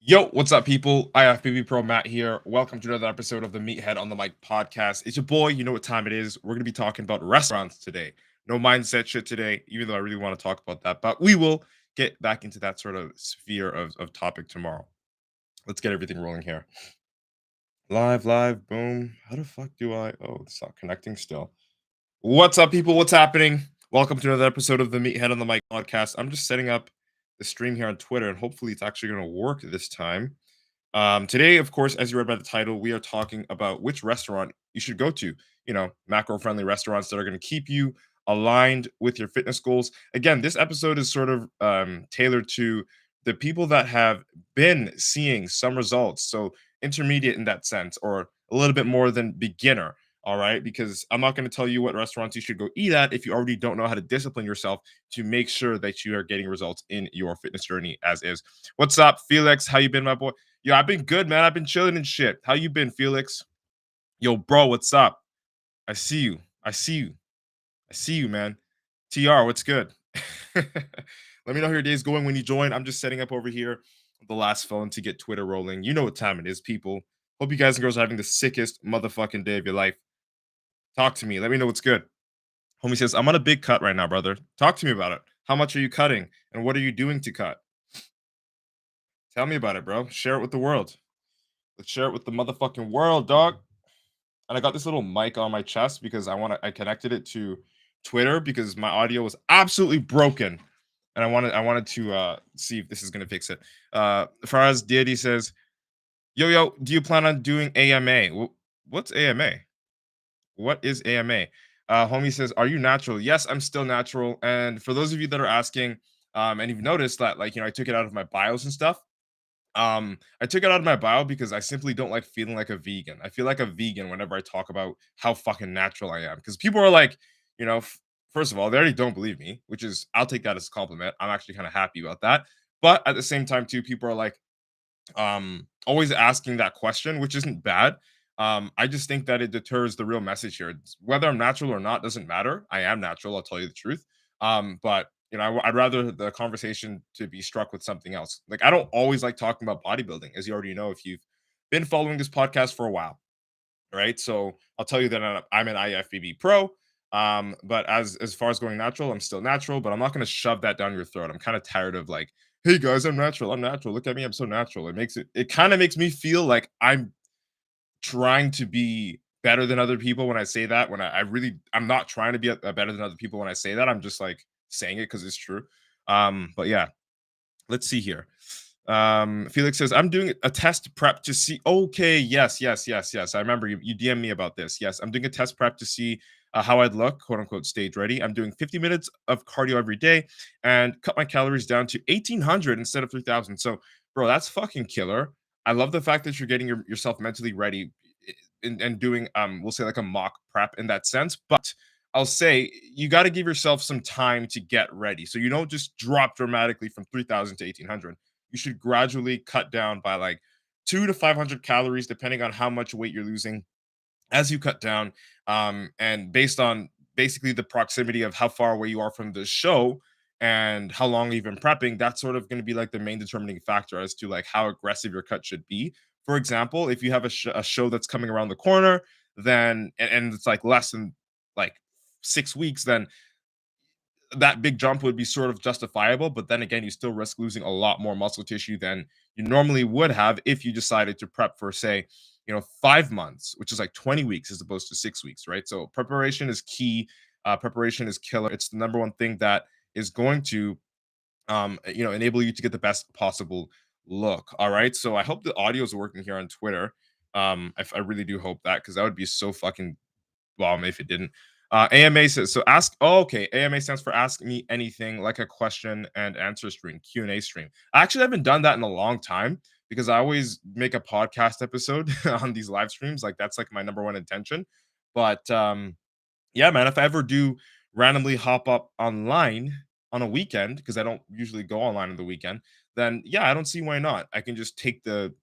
Yo, what's up, people? IFBB Pro Matt here. Welcome to another episode of the Meathead on the Mic podcast. It's your boy. You know what time it is. We're going to be talking about restaurants today. No mindset shit today, even though I really want to talk about that. But we will get back into that sort of sphere of topic tomorrow. Let's get everything rolling here. Live, boom. How the fuck do I? Oh, it's not connecting still. What's up, people? What's happening? Welcome to another episode of the Meathead on the Mic podcast. I'm just setting up the stream here on Twitter, and hopefully it's actually going to work this time. Today, of course, as you read by the title, we are talking about which restaurant you should go to. Macro-friendly restaurants that are going to keep you aligned with your fitness goals. Again, this episode is sort of tailored to the people that have been seeing some results. So intermediate in that sense, or a little bit more than beginner. All right, because I'm not going to tell you what restaurants you should go eat at if you already don't know how to discipline yourself to make sure that you are getting results in your fitness journey as is. What's up, Felix? How you been, my boy? Yo, I've been good, man. I've been chilling and shit. How you been, Felix? Yo, bro, what's up? I see you. I see you. I see you, man. TR, what's good? Let me know how your day's going when you join. I'm just setting up over here the last phone to get Twitter rolling. You know what time it is, people. Hope you guys and girls are having the sickest motherfucking day of your life. Talk to me. Let me know what's good. Homie says, I'm on a big cut right now, brother. Talk to me about it. How much are you cutting? And what are you doing to cut? Tell me about it, bro. Share it with the world. Let's share it with the motherfucking world, dog. And I got this little mic on my chest because I connected it to Twitter because my audio was absolutely broken. And I wanted to see if this is gonna fix it. Faraz Deity says, Yo, do you plan on doing AMA? What's AMA? What is AMA? Homie says, are you natural? Yes, I'm still natural. And for those of you that are asking, and you've noticed that, like, I took it out of my bios and stuff. I took it out of my bio because I simply don't like feeling like a vegan. I feel like a vegan whenever I talk about how fucking natural I am. Because people are like, first of all, they already don't believe me, which is, I'll take that as a compliment. I'm actually kind of happy about that. But at the same time, too, people are like, always asking that question, which isn't bad. I just think that it deters the real message here. Whether I'm natural or not doesn't matter. I am natural, I'll tell you the truth. But I'd rather the conversation to be struck with something else. Like, I don't always like talking about bodybuilding, as you already know if you've been following this podcast for a while, right? So I'll tell you that I'm an IFBB Pro. But as far as going natural, I'm still natural, but I'm not going to shove that down your throat. I'm kind of tired of like, hey guys, I'm natural. I'm natural. Look at me. I'm so natural. It kind of makes me feel like I'm trying to be better than other people when I say that. When I'm not trying to be better than other people when I say that. I'm just like saying it because it's true. But yeah, let's see here. Felix says, I'm doing a test prep to see. Okay, yes. I remember you DM me about this. Yes, I'm doing a test prep to see how I'd look, quote unquote, stage ready. I'm doing 50 minutes of cardio every day and cut my calories down to 1800 instead of 3000. So, bro, that's fucking killer. I love the fact that you're getting yourself mentally ready and doing, we'll say, like a mock prep in that sense. But I'll say you got to give yourself some time to get ready. So you don't just drop dramatically from 3000 to 1800. You should gradually cut down by like 2 to 500 calories, depending on how much weight you're losing as you cut down. And based on basically the proximity of how far away you are from the show and how long you've been prepping, that's sort of going to be like the main determining factor as to like how aggressive your cut should be. For example, if you have a show that's coming around the corner, then and it's like less than like 6 weeks, then that big jump would be sort of justifiable. But then again, you still risk losing a lot more muscle tissue than you normally would have if you decided to prep for, say, 5 months, which is like 20 weeks as opposed to 6 weeks, right? So preparation is key. Preparation is killer. It's the number one thing that is going to enable you to get the best possible look. All right. So I hope the audio is working here on Twitter. I really do hope that, because that would be so fucking bomb if it didn't. AMA says, so ask. Oh, okay. AMA stands for Ask Me Anything, like a question and answer stream, Q&A stream. I actually haven't done that in a long time because I always make a podcast episode on these live streams. Like, that's like my number one intention. But yeah, man, if I ever do randomly hop up online on a weekend, because I don't usually go online on the weekend, then yeah, I don't see why not. I can just take the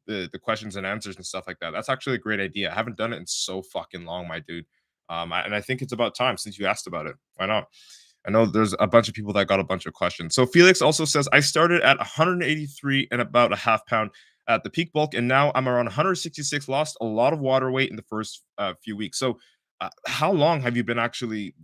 questions and answers and stuff like that. That's actually a great idea. I haven't done it in so fucking long, my dude. And I think it's about time since you asked about it. Why not? I know there's a bunch of people that got a bunch of questions. So Felix also says, I started at 183 and about a half pound at the peak bulk, and now I'm around 166. Lost a lot of water weight in the first few weeks. So, how long have you been actually,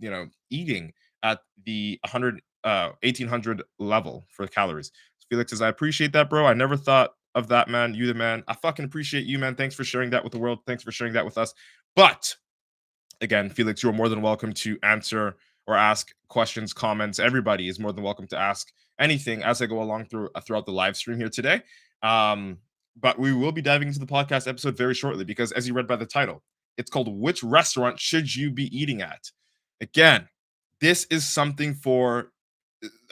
eating at the 1800 level for calories? Felix says, I appreciate that, bro. I never thought of that, man. You the man. I fucking appreciate you, man. Thanks for sharing that with the world. Thanks for sharing that with us. But again, Felix, you're more than welcome to answer or ask questions, comments. Everybody is more than welcome to ask anything as I go along throughout the live stream here today. Um, but we will be diving into the podcast episode very shortly because, as you read by the title, it's called "Which Restaurant Should You Be Eating At?" Again, this is something for,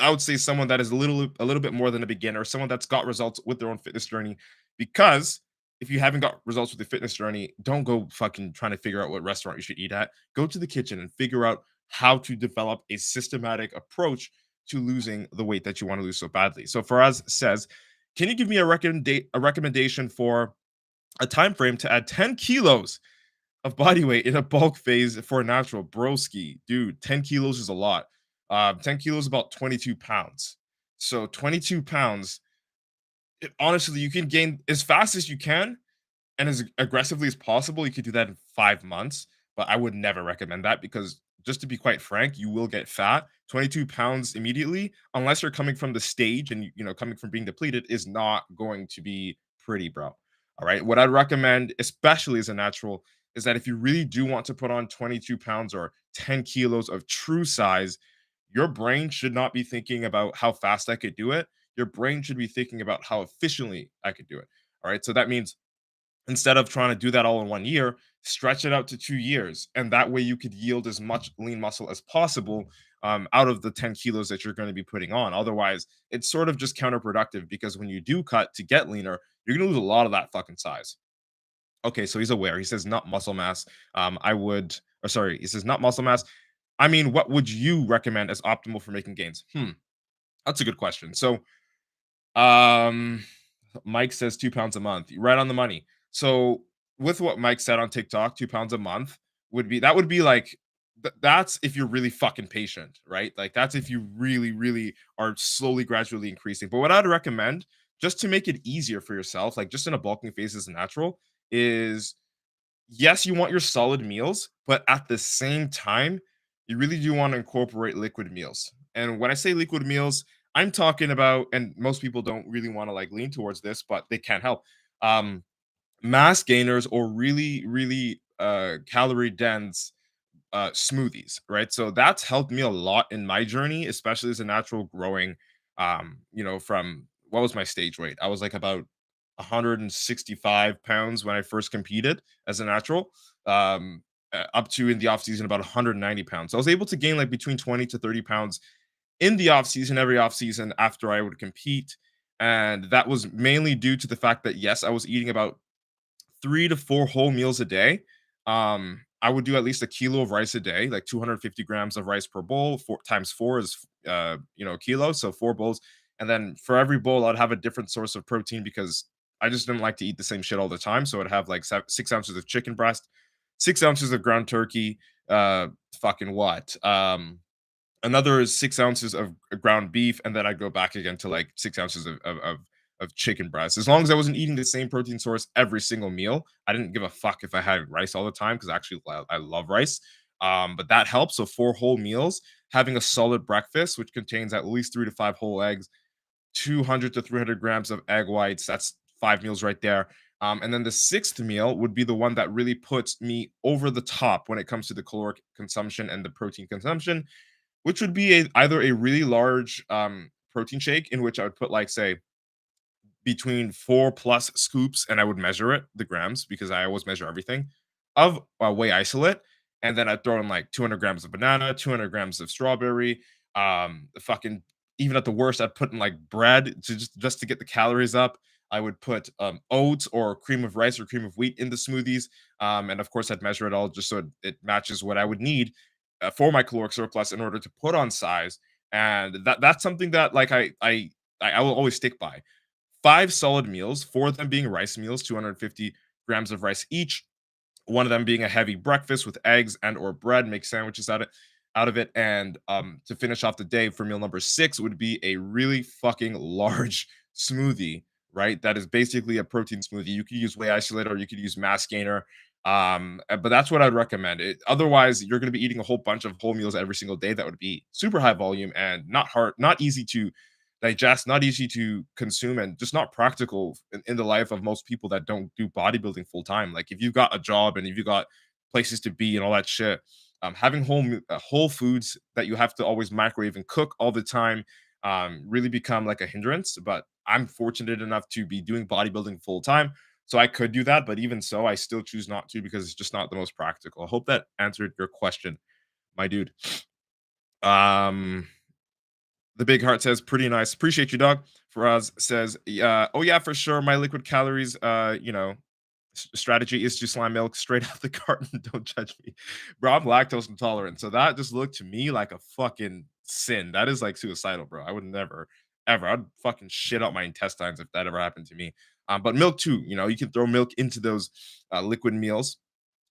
I would say, someone that is a little bit more than a beginner, someone that's got results with their own fitness journey. Because if you haven't got results with the fitness journey, don't go fucking trying to figure out what restaurant you should eat at. Go to the kitchen and figure out how to develop a systematic approach to losing the weight that you want to lose so badly. So Faraz says, can you give me a recommendation for a time frame to add 10 kilos of body weight in a bulk phase for a natural? Broski, dude, 10 kilos is a lot. 10 kilos is about 22 pounds. So 22 pounds, honestly, you can gain as fast as you can and as aggressively as possible. You could do that in 5 months, but I would never recommend that because, just to be quite frank, you will get fat. 22 pounds immediately, unless you're coming from the stage and coming from being depleted, is not going to be pretty, bro. All right. What I'd recommend, especially as a natural, is that if you really do want to put on 22 pounds or 10 kilos of true size, your brain should not be thinking about how fast I could do it. Your brain should be thinking about how efficiently I could do it. All right. So that means, instead of trying to do that all in 1 year, stretch it out to 2 years. And that way you could yield as much lean muscle as possible out of the 10 kilos that you're going to be putting on. Otherwise, it's sort of just counterproductive because when you do cut to get leaner, you're going to lose a lot of that fucking size. Okay, so he's aware. He says not muscle mass. I would, or sorry, he says not muscle mass. I mean, what would you recommend as optimal for making gains? That's a good question. So, um, Mike says 2 pounds a month. Right on the money. So with what Mike said on TikTok, 2 pounds a month would be like, that's if you're really fucking patient, right? Like that's if you really, really are slowly, gradually increasing. But what I'd recommend, just to make it easier for yourself, like just in a bulking phase as a natural, is, yes, you want your solid meals, but at the same time, you really do want to incorporate liquid meals. And when I say liquid meals, I'm talking about, and most people don't really want to like lean towards this, but they can't help. Um, Mass gainers or really, really calorie dense smoothies, right? So that's helped me a lot in my journey, especially as a natural growing. From, what was my stage weight? I was like about 165 pounds when I first competed as a natural, up to, in the off season, about 190 pounds. So I was able to gain like between 20 to 30 pounds in the off season, every off season after I would compete. And that was mainly due to the fact that, yes, I was eating about 3 to 4 whole meals a day. I would do at least a kilo of rice a day, like 250 grams of rice per bowl. Four times four is, a kilo, so 4 bowls. And then for every bowl, I'd have a different source of protein because I just didn't like to eat the same shit all the time. So I'd have like 6 ounces of chicken breast, 6 ounces of ground turkey, fucking what? Another 6 ounces of ground beef, and then I'd go back again to like 6 ounces of chicken breast. As long as I wasn't eating the same protein source every single meal, I didn't give a fuck if I had rice all the time because actually I love rice. But that helps. So 4 whole meals, having a solid breakfast, which contains at least 3 to 5 whole eggs, 200 to 300 grams of egg whites. That's 5 meals right there. And then the sixth meal would be the one that really puts me over the top when it comes to the caloric consumption and the protein consumption, which would be either a really large protein shake in which I would put, like, say, between 4 plus scoops, and I would measure it, the grams, because I always measure everything, of whey isolate. And then I'd throw in like 200 grams of banana, 200 grams of strawberry. The fucking, even at the worst, I'd put in like bread to just to get the calories up. I would put oats or cream of rice or cream of wheat in the smoothies. And of course, I'd measure it all just so it matches what I would need for my caloric surplus in order to put on size. And that's something that, like, I will always stick by. 5 solid meals, 4 of them being rice meals, 250 grams of rice each. One of them being a heavy breakfast with eggs and or bread, make sandwiches out of it. And to finish off the day for meal number 6 would be a really fucking large smoothie, right? That is basically a protein smoothie. You could use whey isolate or you could use mass gainer. But that's what I'd recommend. Otherwise, you're going to be eating a whole bunch of whole meals every single day. That would be super high volume and not hard, not easy to digest, not easy to consume, and just not practical in the life of most people that don't do bodybuilding full time. Like if you've got a job and if you've got places to be and all that shit, having whole foods that you have to always microwave and cook all the time really become like a hindrance. But I'm fortunate enough to be doing bodybuilding full time, so I could do that. But even so, I still choose not to because it's just not the most practical. I hope that answered your question, my dude. Um, the big heart says, pretty nice. Appreciate you, dog. Faraz says, yeah, oh yeah, for sure. My liquid calories, strategy is to slime milk straight out the carton. Don't judge me, bro. I'm lactose intolerant, so that just looked to me like a fucking sin. That is like suicidal, bro. I would never, ever. I'd fucking shit out my intestines if that ever happened to me. But milk too. You can throw milk into those liquid meals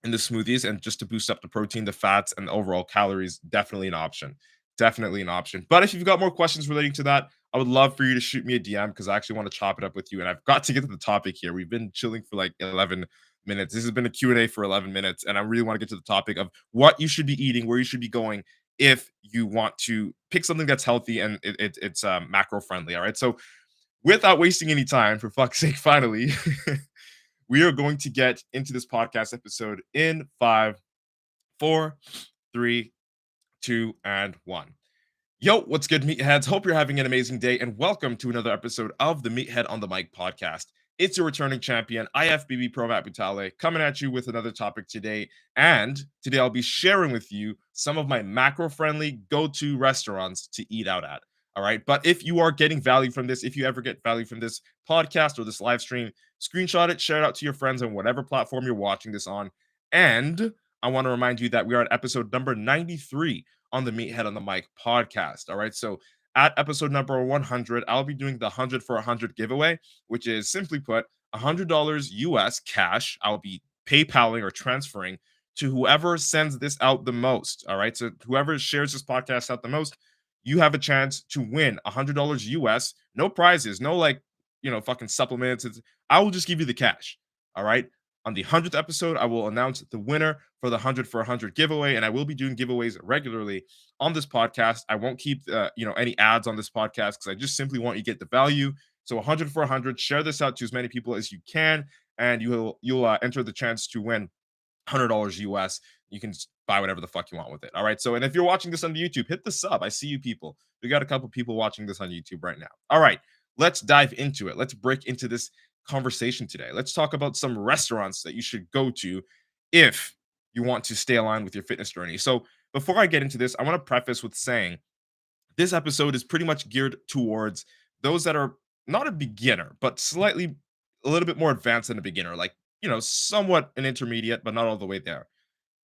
in the smoothies, and just to boost up the protein, the fats, and the overall calories, definitely an option. Definitely an option. But if you've got more questions relating to that, I would love for you to shoot me a DM because I actually want to chop it up with you. And I've got to get to the topic here. We've been chilling for like 11 minutes. This has been a Q&A for 11 minutes. And I really want to get to the topic of what you should be eating, where you should be going if you want to pick something that's healthy and it's macro friendly. All right. So without wasting any time, for fuck's sake, finally, we are going to get into this podcast episode in 5, 4, 3, 2, and 1. Yo, what's good, meatheads? Hope you're having an amazing day, and welcome to another episode of the Meathead on the Mic podcast. It's your returning champion, IFBB PRO Matt Butale, coming at you with another topic today. And today I'll be sharing with you some of my macro-friendly go-to restaurants to eat out at. All right. But if you are getting value from this, if you ever get value from this podcast or this live stream, screenshot it, share it out to your friends on whatever platform you're watching this on. And I want to remind you that we are at episode number 93 on the Meathead on the Mic podcast. All right. So at episode number 100, I'll be doing the 100 for 100 giveaway, which is simply put $100 US cash. I'll be PayPaling or transferring to whoever sends this out the most. All right. So whoever shares this podcast out the most, you have a chance to win $100 US. No prizes, no like, fucking supplements. I will just give you the cash. All right. On the 100th episode, I will announce the winner for the 100 for 100 giveaway, and I will be doing giveaways regularly on this podcast. I won't keep any ads on this podcast because I just simply want you to get the value. So 100 for 100, share this out to as many people as you can, and you'll enter the chance to win $100 US. You can buy whatever the fuck you want with it. All right. So, and if you're watching this on YouTube, hit the sub. I see you people. We got a couple people watching this on YouTube right now. All right. Let's dive into it. Let's break into this conversation today. Let's talk about some restaurants that you should go to if you want to stay aligned with your fitness journey. So, before I get into this, I want to preface with saying this episode is pretty much geared towards those that are not a beginner, but slightly a little bit more advanced than a beginner, like, somewhat an intermediate, but not all the way there.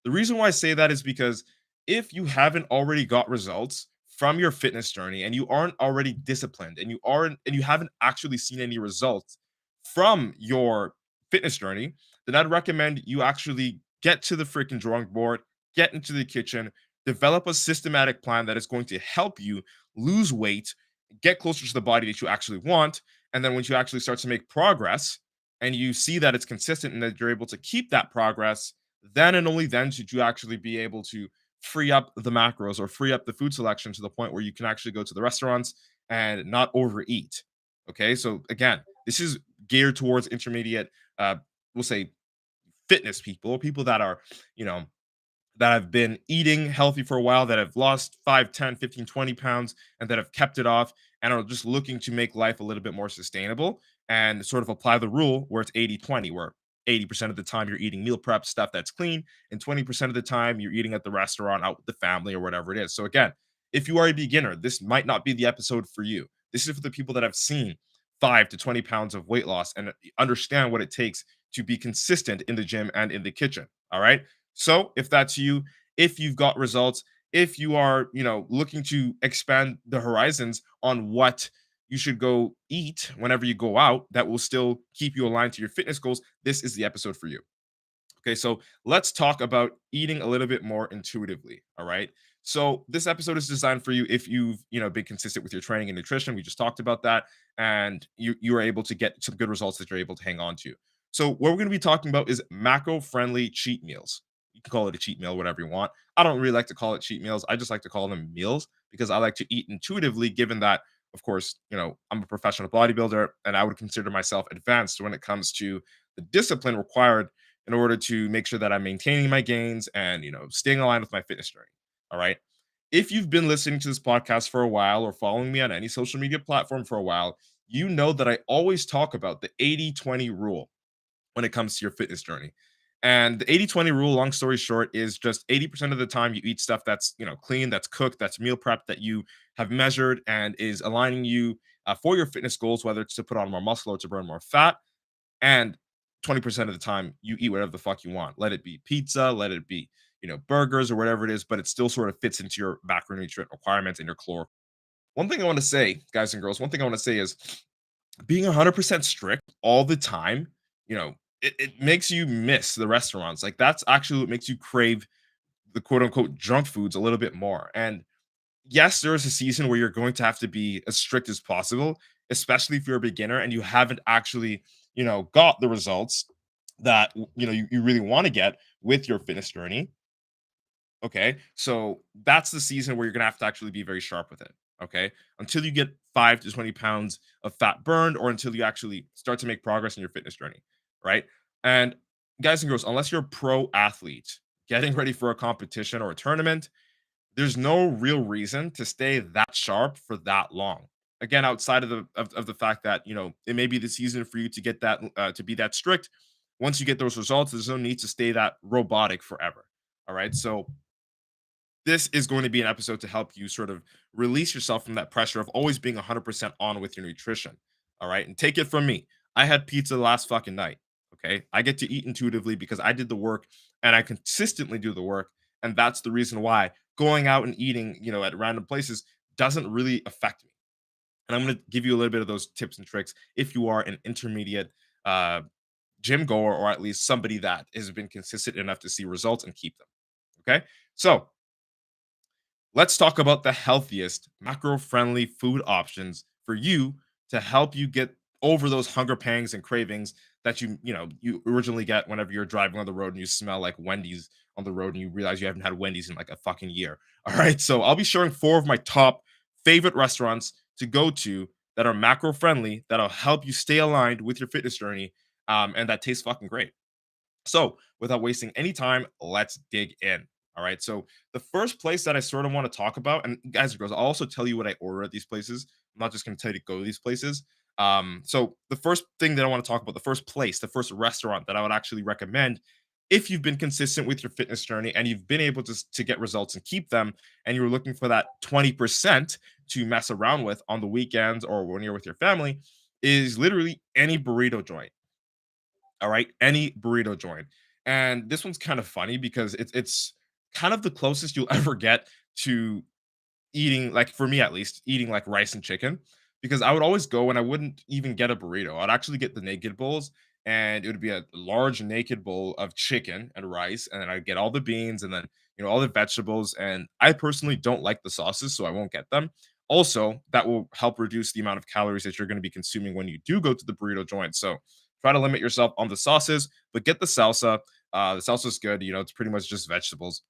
The reason why I say that is because if you haven't already got results from your fitness journey and you aren't already disciplined and you haven't actually seen any results from your fitness journey, then I'd recommend you actually get to the freaking drawing board, get into the kitchen, develop a systematic plan that is going to help you lose weight, get closer to the body that you actually want. And then when you actually start to make progress and you see that it's consistent and that you're able to keep that progress, then and only then should you actually be able to free up the macros or free up the food selection to the point where you can actually go to the restaurants and not overeat. Okay. So again, this is geared towards intermediate, we'll say fitness people, people that are, you know, that have been eating healthy for a while, that have lost 5, 10, 15, 20 pounds, and that have kept it off and are just looking to make life a little bit more sustainable and sort of apply the rule where it's 80-20, where 80% of the time you're eating meal prep stuff that's clean, and 20% of the time you're eating at the restaurant out with the family or whatever it is. So, again, if you are a beginner, this might not be the episode for you. This is for the people that have seen 5 to 20 pounds of weight loss and understand what it takes to be consistent in the gym and in the kitchen. All right. So if that's you, if you've got results, if you are, looking to expand the horizons on what you should go eat whenever you go out that will still keep you aligned to your fitness goals, this is the episode for you. Okay, so let's talk about eating a little bit more intuitively. All right. So this episode is designed for you if you've been consistent with your training and nutrition. We just talked about that, and you are able to get some good results that you're able to hang on to. So what we're going to be talking about is macro-friendly cheat meals. You can call it a cheat meal, whatever you want. I don't really like to call it cheat meals. I just like to call them meals because I like to eat intuitively, given that, of course, I'm a professional bodybuilder and I would consider myself advanced when it comes to the discipline required in order to make sure that I'm maintaining my gains and, staying aligned with my fitness journey. All right. If you've been listening to this podcast for a while or following me on any social media platform for a while, you know that I always talk about the 80-20 rule when it comes to your fitness journey. And the 80-20 rule, long story short, is just 80% of the time you eat stuff that's, clean, that's cooked, that's meal prep, that you have measured and is aligning you for your fitness goals, whether it's to put on more muscle or to burn more fat. And 20% of the time you eat whatever the fuck you want. Let it be pizza, let it be, burgers or whatever it is, but it still sort of fits into your macronutrient requirements and your caloric. One thing I want to say, guys and girls, one thing I want to say is being 100% strict all the time, it makes you miss the restaurants. Like that's actually what makes you crave the quote unquote junk foods a little bit more. And yes, there is a season where you're going to have to be as strict as possible, especially if you're a beginner and you haven't actually, got the results that you really want to get with your fitness journey. Okay. So that's the season where you're gonna have to actually be very sharp with it. Okay. Until you get 5 to 20 pounds of fat burned, or until you actually start to make progress in your fitness journey. Right. And guys and girls, unless you're a pro athlete getting ready for a competition or a tournament, there's no real reason to stay that sharp for that long. Again, outside of the fact that it may be the season for you to get that to be that strict. Once you get those results, there's no need to stay that robotic forever. All right. So this is going to be an episode to help you sort of release yourself from that pressure of always being 100% on with your nutrition. All right. And take it from me. I had pizza last fucking night. Okay. I get to eat intuitively because I did the work and I consistently do the work. And that's the reason why going out and eating, at random places doesn't really affect me. And I'm going to give you a little bit of those tips and tricks if you are an intermediate uh, gym goer, or at least somebody that has been consistent enough to see results and keep them. Okay. So, let's talk about the healthiest macro friendly food options for you to help you get over those hunger pangs and cravings that you originally get whenever you're driving on the road and you smell like Wendy's on the road and you realize you haven't had Wendy's in like a fucking year. All right, so I'll be sharing 4 of my top favorite restaurants to go to that are macro friendly, that'll help you stay aligned with your fitness journey, and that taste fucking great. So, without wasting any time, let's dig in. All right. So, the first place that I sort of want to talk about, and guys and girls, I'll also tell you what I order at these places. I'm not just going to tell you to go to these places. So, the first thing that I want to talk about, the first place, the first restaurant that I would actually recommend if you've been consistent with your fitness journey and you've been able to get results and keep them, and you're looking for that 20% to mess around with on the weekends or when you're with your family, is literally any burrito joint. All right, any burrito joint. And this one's kind of funny because it's kind of the closest you'll ever get to eating, like for me at least, eating like rice and chicken, because I would always go and I wouldn't even get a burrito. I'd actually get the naked bowls, and it would be a large naked bowl of chicken and rice, and then I'd get all the beans and then all the vegetables. And I personally don't like the sauces, so I won't get them. Also, that will help reduce the amount of calories that you're going to be consuming when you do go to the burrito joint. So try to limit yourself on the sauces, but get the salsa. The salsa is good. It's pretty much just vegetables,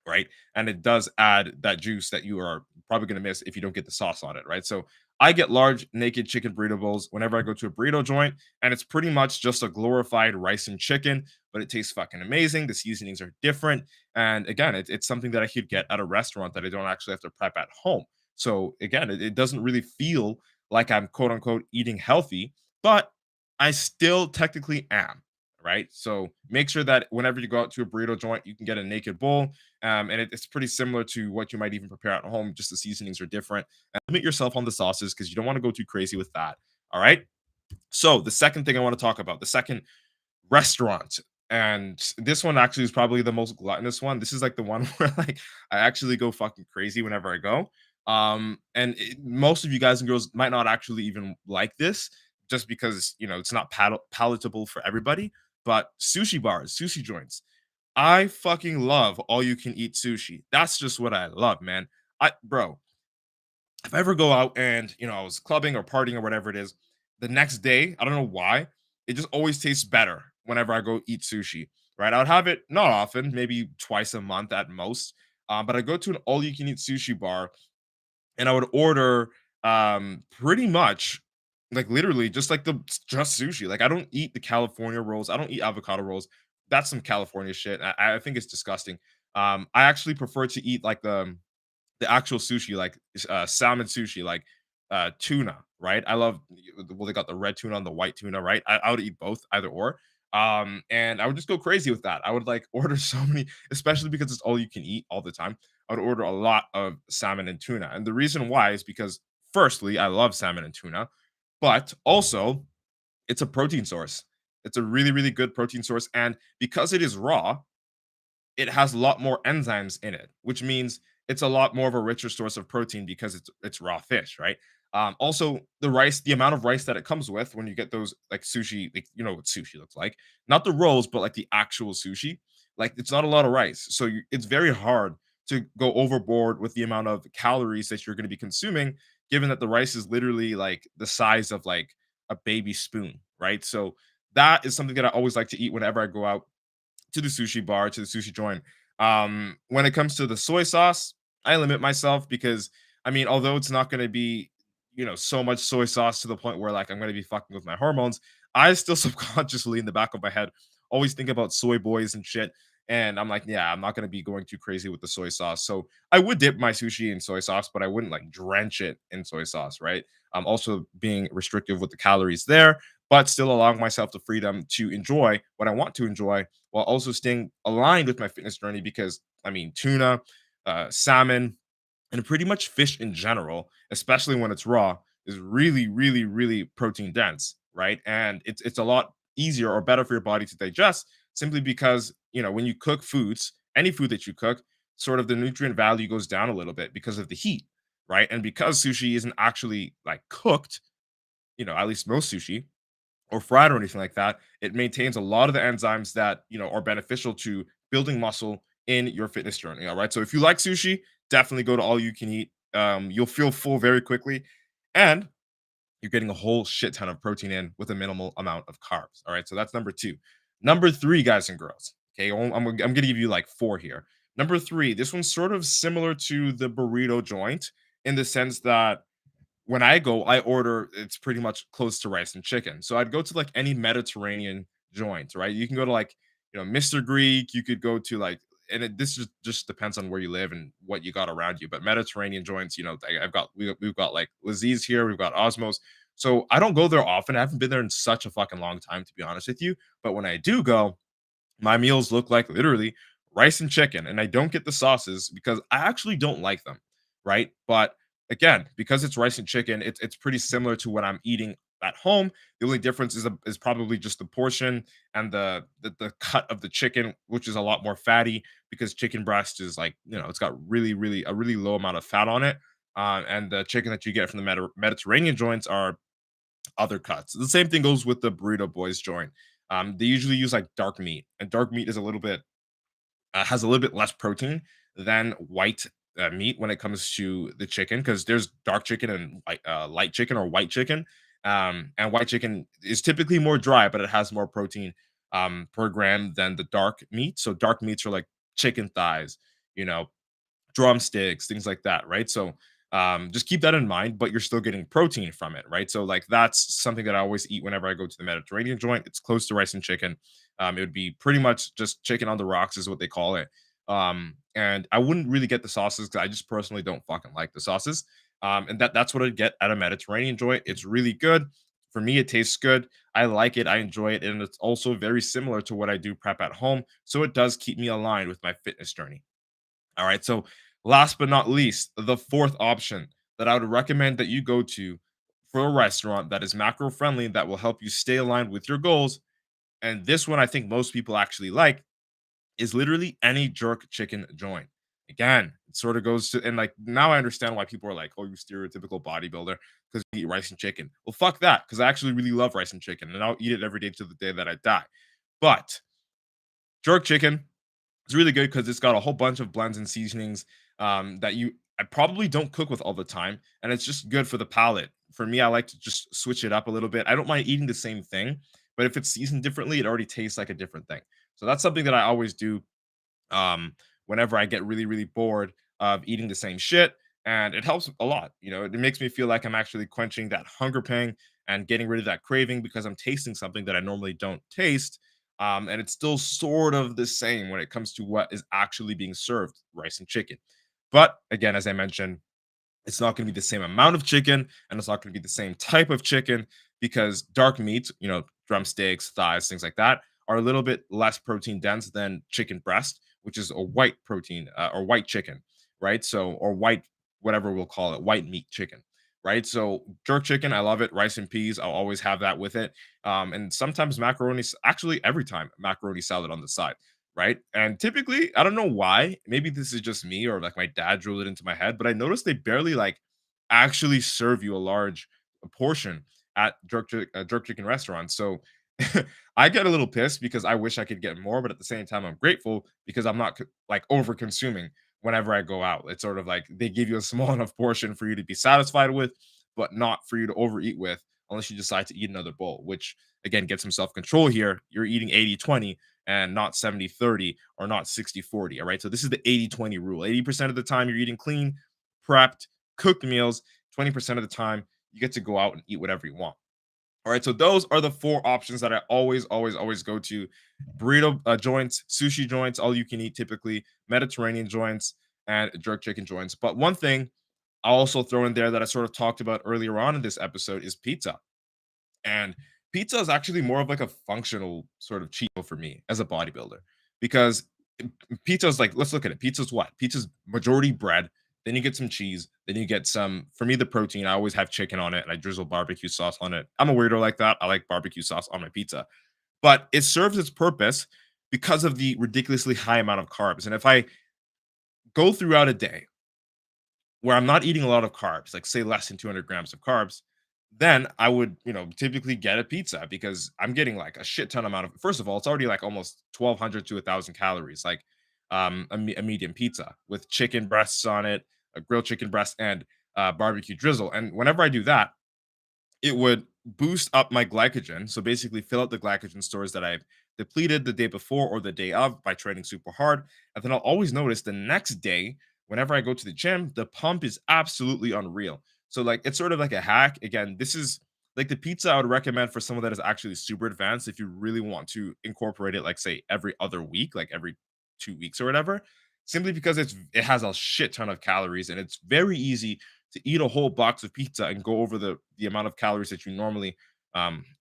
right? And it does add that juice that you are probably going to miss if you don't get the sauce on it, right? So I get large naked chicken burrito bowls whenever I go to a burrito joint, and it's pretty much just a glorified rice and chicken, but it tastes fucking amazing. The seasonings are different, and again, it's something that I could get at a restaurant that I don't actually have to prep at home. So again, it doesn't really feel like I'm quote unquote eating healthy, but I still technically am. Right. So make sure that whenever you go out to a burrito joint, you can get a naked bowl. And it's pretty similar to what you might even prepare at home. Just the seasonings are different. And limit yourself on the sauces because you don't want to go too crazy with that. All right. So the second thing I want to talk about, the second restaurant, and this one actually is probably the most gluttonous one. This is like the one where like I actually go fucking crazy whenever I go. Most of you guys and girls might not actually even like this, just because it's not palatable for everybody. But sushi bars, sushi joints. I fucking love all you can eat sushi. That's just what I love, man. Bro, if I ever go out and I was clubbing or partying or whatever it is, the next day, I don't know why, it just always tastes better whenever I go eat sushi. Right? I would have it not often, maybe twice a month at most. But I go to an all-you-can-eat sushi bar and I would order pretty much like literally just like the just sushi. Like I don't eat the California rolls. I don't eat avocado rolls. That's some California shit. I think it's disgusting. I actually prefer to eat like the actual sushi, like salmon sushi, like tuna, right? I love well, they got the red tuna and the white tuna, right? I would eat both, either or. And I would just go crazy with that. I would like order so many, especially because it's all you can eat all the time. I would order a lot of salmon and tuna. And the reason why is because firstly, I love salmon and tuna, but also it's a protein source. It's a really, really good protein source. And because it is raw, it has a lot more enzymes in it, which means it's a lot more of a richer source of protein because it's raw fish, right? Also, the rice, the amount of rice that it comes with when you get those like sushi, like you know what sushi looks like, not the rolls, but like the actual sushi. Like it's not a lot of rice, so it's very hard to go overboard with the amount of calories that you're going to be consuming, given that the rice is literally like the size of like a baby spoon, right? So that is something that I always like to eat whenever I go out to the sushi bar, to the sushi joint. When it comes to the soy sauce, I limit myself because I mean, although it's not going to be, so much soy sauce to the point where like I'm going to be fucking with my hormones, I still subconsciously in the back of my head always think about soy boys and shit. And I'm like, yeah, I'm not going to be going too crazy with the soy sauce. So I would dip my sushi in soy sauce, but I wouldn't like drench it in soy sauce, right? I'm also being restrictive with the calories there, but still allowing myself the freedom to enjoy what I want to enjoy while also staying aligned with my fitness journey because I mean, tuna, salmon, and pretty much fish in general, especially when it's raw, is really, really, really protein dense, right? And it's a lot easier or better for your body to digest simply because when you cook foods, any food that you cook, sort of the nutrient value goes down a little bit because of the heat, right? And because sushi isn't actually like cooked, at least most sushi, or fried or anything like that, it maintains a lot of the enzymes that are beneficial to building muscle in your fitness journey. All right. So if you like sushi, definitely go to all you can eat. You'll feel full very quickly, and you're getting a whole shit ton of protein in with a minimal amount of carbs. All right. So that's number two. Number three, guys and girls. Okay. I'm going to give you like four here. Number three, this one's sort of similar to the burrito joint in the sense that when I go, I order it's pretty much close to rice and chicken. So I'd go to like any Mediterranean joint, right? You can go to like, Mr. Greek, you could go to like this just depends on where you live and what you got around you. But Mediterranean joints, we've got like Laziz here, we've got Osmos. So I don't go there often. I haven't been there in such a fucking long time, to be honest with you. But when I do go, my meals look like literally rice and chicken, and I don't get the sauces because I actually don't like them, right? But again, because it's rice and chicken, it's pretty similar to what I'm eating at home. The only difference is probably just the portion and the cut of the chicken, which is a lot more fatty because chicken breast is like it's got really a really low amount of fat on it. And the chicken that you get from the Mediterranean joints are other cuts. The same thing goes with the burrito boys joint. They usually use like dark meat, and dark meat is a little bit has a little bit less protein than white meat when it comes to the chicken because there's dark chicken and light chicken or white chicken. And white chicken is typically more dry, but it has more protein per gram than the dark meat. So dark meats are like chicken thighs, you know, drumsticks, things like that, right? So just keep that in mind, but you're still getting protein from it, right? So like that's something that I always eat whenever I go to the Mediterranean joint. It's close to rice and chicken. It would be pretty much just chicken on the rocks, is what they call it. And I wouldn't really get the sauces because I just personally don't fucking like the sauces. And that's what I get at a Mediterranean joint. It's really good. For me, it tastes good. I like it. I enjoy it. And it's also very similar to what I do prep at home. So it does keep me aligned with my fitness journey. All right. So, last but not least, the fourth option that I would recommend that you go to for a restaurant that is macro friendly that will help you stay aligned with your goals. And this one I think most people actually like is literally any jerk chicken joint. Again, it sort of goes to, and like now I understand why people are like, oh, you stereotypical bodybuilder because you eat rice and chicken. Well, fuck that, because I actually really love rice and chicken and I'll eat it every day to the day that I die. But jerk chicken, It's really good because it's got a whole bunch of blends and seasonings that you I probably don't cook with all the time, and it's just good for the palate. For me, I like to just switch it up a little bit. I don't mind eating the same thing, but if it's seasoned differently, it already tastes like a different thing. So that's something that I always do um, whenever I get really, really bored of eating the same shit. And it helps a lot. It makes me feel like I'm actually quenching that hunger pang and getting rid of that craving because I'm tasting something that I normally don't taste. And it's still sort of the same when it comes to what is actually being served, rice and chicken. But again, as I mentioned, it's not going to be the same amount of chicken and it's not going to be the same type of chicken because dark meat, drumsticks, thighs, things like that, are a little bit less protein dense than chicken breast, which is a white protein or white chicken, right? So, or white, whatever we'll call it, white meat chicken, right? So, jerk chicken, I love it. Rice and peas, I'll always have that with it. And sometimes macaroni, actually, every time macaroni salad on the side, right? And typically, I don't know why. Maybe this is just me or like my dad drilled it into my head, but I noticed they barely like actually serve you a large portion at jerk chicken restaurants. So I get a little pissed because I wish I could get more, but at the same time, I'm grateful because I'm not like over consuming whenever I go out. It's sort of like they give you a small enough portion for you to be satisfied with, but not for you to overeat with unless you decide to eat another bowl, which again, get some self control here. You're eating 80-20 and not 70-30 or not 60-40. All right. So this is the 80-20 rule. 80% of the time you're eating clean, prepped, cooked meals. 20% of the time you get to go out and eat whatever you want. All right, so those are the four options that I always, always, always go to: burrito joints, sushi joints, all you can eat typically, Mediterranean joints, and jerk chicken joints. But one thing I'll also throw in there that I sort of talked about earlier on in this episode is pizza. And pizza is actually more of like a functional sort of cheat meal for me as a bodybuilder because pizza is like, let's look at it. Pizza's what? Pizza's majority bread. Then you get some cheese. Then you get some, for me, the protein. I always have chicken on it and I drizzle barbecue sauce on it. I'm a weirdo like that. I like barbecue sauce on my pizza, but it serves its purpose because of the ridiculously high amount of carbs. And if I go throughout a day where I'm not eating a lot of carbs, like say less than 200 grams of carbs, then I would, typically get a pizza because I'm getting like a shit ton amount of. First of all, it's already like almost 1,200 to 1,000 calories, like a medium pizza with chicken breasts on it, a grilled chicken breast, and barbecue drizzle. And whenever I do that, it would boost up my glycogen. So basically, fill up the glycogen stores that I've depleted the day before or the day of by training super hard. And then I'll always notice the next day, whenever I go to the gym, the pump is absolutely unreal. So, like, it's sort of like a hack. Again, this is like the pizza I would recommend for someone that is actually super advanced if you really want to incorporate it, like, say, every other week, like every 2 weeks or whatever, simply because it has a shit ton of calories and it's very easy to eat a whole box of pizza and go over the amount of calories that you normally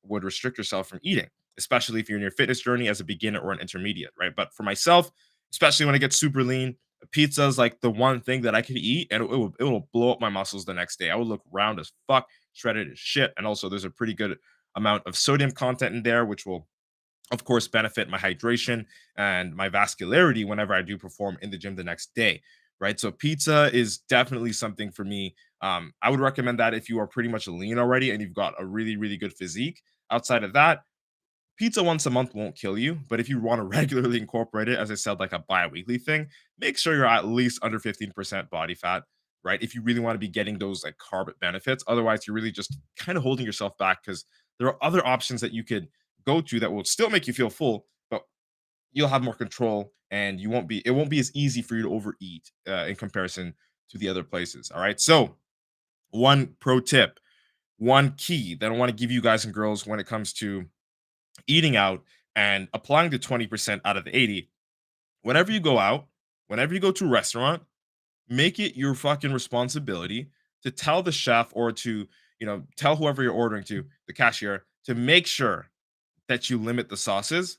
would restrict yourself from eating, especially if you're in your fitness journey as a beginner or an intermediate, right? But for myself, especially when I get super lean, pizza is like the one thing that I could eat and it will blow up my muscles the next day. I would look round as fuck, shredded as shit, and also there's a pretty good amount of sodium content in there, which will of course benefit my hydration and my vascularity whenever I do perform in the gym the next day, right? So pizza is definitely something for me. I would recommend that if you are pretty much lean already and you've got a really, really good physique. Outside of that, pizza once a month won't kill you, but if you want to regularly incorporate it, as I said, like a bi-weekly thing, make sure you're at least under 15% body fat, right? If you really want to be getting those like carb benefits. Otherwise, you're really just kind of holding yourself back because there are other options that you could go to that will still make you feel full, but you'll have more control and it won't be as easy for you to overeat in comparison to the other places. All right. So, one pro tip, one key that I want to give you guys and girls when it comes to eating out and applying the 20% out of the 80, whenever you go out, whenever you go to a restaurant, make it your fucking responsibility to tell the chef or to, tell whoever you're ordering to, the cashier, to make sure that you limit the sauces,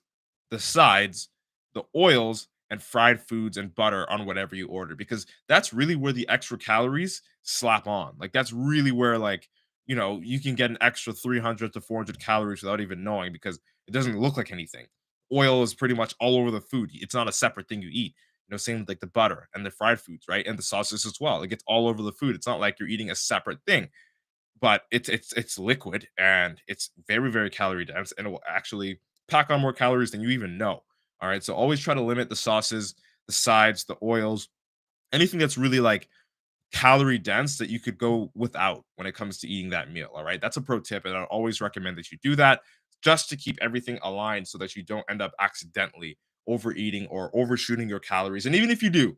the sides, the oils, and fried foods and butter on whatever you order because that's really where the extra calories slap on. Like that's really where like, you can get an extra 300 to 400 calories without even knowing because it doesn't look like anything. Oil is pretty much all over the food. It's not a separate thing you eat. Same with like the butter and the fried foods, right? And the sauces as well. It gets all over the food. It's not like you're eating a separate thing, but it's liquid and it's very, very calorie dense and it will actually pack on more calories than you even know. All right. So always try to limit the sauces, the sides, the oils, anything that's really like calorie dense that you could go without when it comes to eating that meal. All right. That's a pro tip. And I always recommend that you do that just to keep everything aligned so that you don't end up accidentally overeating or overshooting your calories. And even if you do,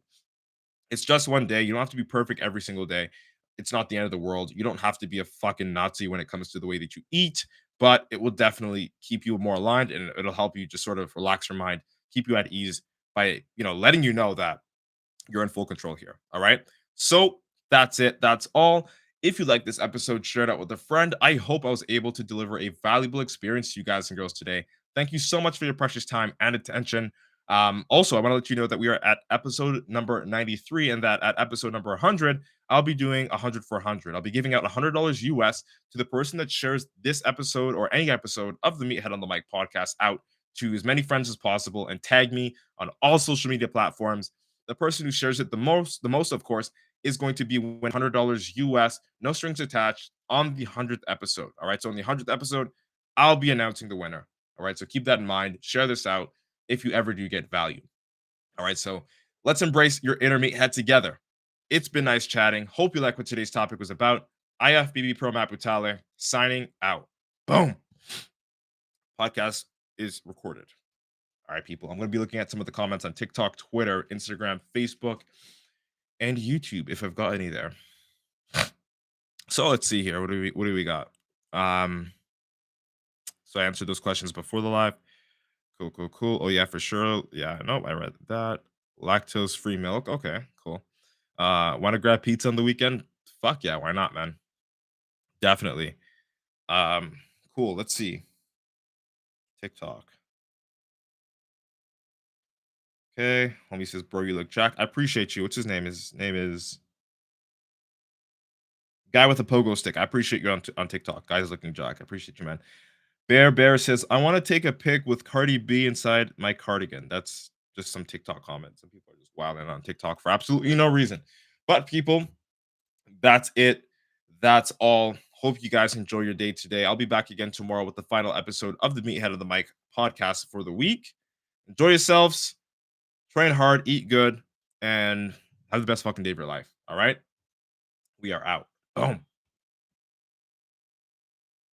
it's just one day. You don't have to be perfect every single day. It's not the end of the world. You don't have to be a fucking Nazi when it comes to the way that you eat, but it will definitely keep you more aligned and it'll help you just sort of relax your mind, keep you at ease by, letting you know that you're in full control here. All right. So that's it. That's all. If you like this episode, share it out with a friend. I hope I was able to deliver a valuable experience to you guys and girls today. Thank you so much for your precious time and attention. Also, I want to let you know that we are at episode number 93 and that at episode number 100, I'll be doing 100 for 100. I'll be giving out $100 US to the person that shares this episode or any episode of the Meathead on the Mic podcast out to as many friends as possible and tag me on all social media platforms. The person who shares it the most, of course, is going to be $100 US, no strings attached, on the 100th episode. All right. So on the 100th episode, I'll be announcing the winner. All right. So keep that in mind. Share this out if you ever do get value. All right. So let's embrace your inner meathead together. It's been nice chatting. Hope you like what today's topic was about. IFBB Pro Matt Butale signing out. Boom. Podcast is recorded. All right, people. I'm going to be looking at some of the comments on TikTok, Twitter, Instagram, Facebook, and YouTube if I've got any there. So let's see here. What do we got? So I answered those questions before the live. Cool, cool, cool. Oh yeah, for sure. Yeah, no, I read that. Lactose free milk. Okay, cool. Want to grab pizza on the weekend? Fuck yeah, why not, man? Definitely. Cool. Let's see. TikTok. Okay. Homie says, bro, you look jack. I appreciate you. What's his name? His name is Guy with a pogo stick. I appreciate you on TikTok. Guys looking jack. I appreciate you, man. Bear says, I want to take a pic with Cardi B inside my cardigan. That's just some TikTok comments. Some people are just wilding on TikTok for absolutely no reason. But people, that's it. That's all. Hope you guys enjoy your day today. I'll be back again tomorrow with the final episode of the Meathead of the Mic podcast for the week. Enjoy yourselves, train hard, eat good, and have the best fucking day of your life. All right? We are out. Boom.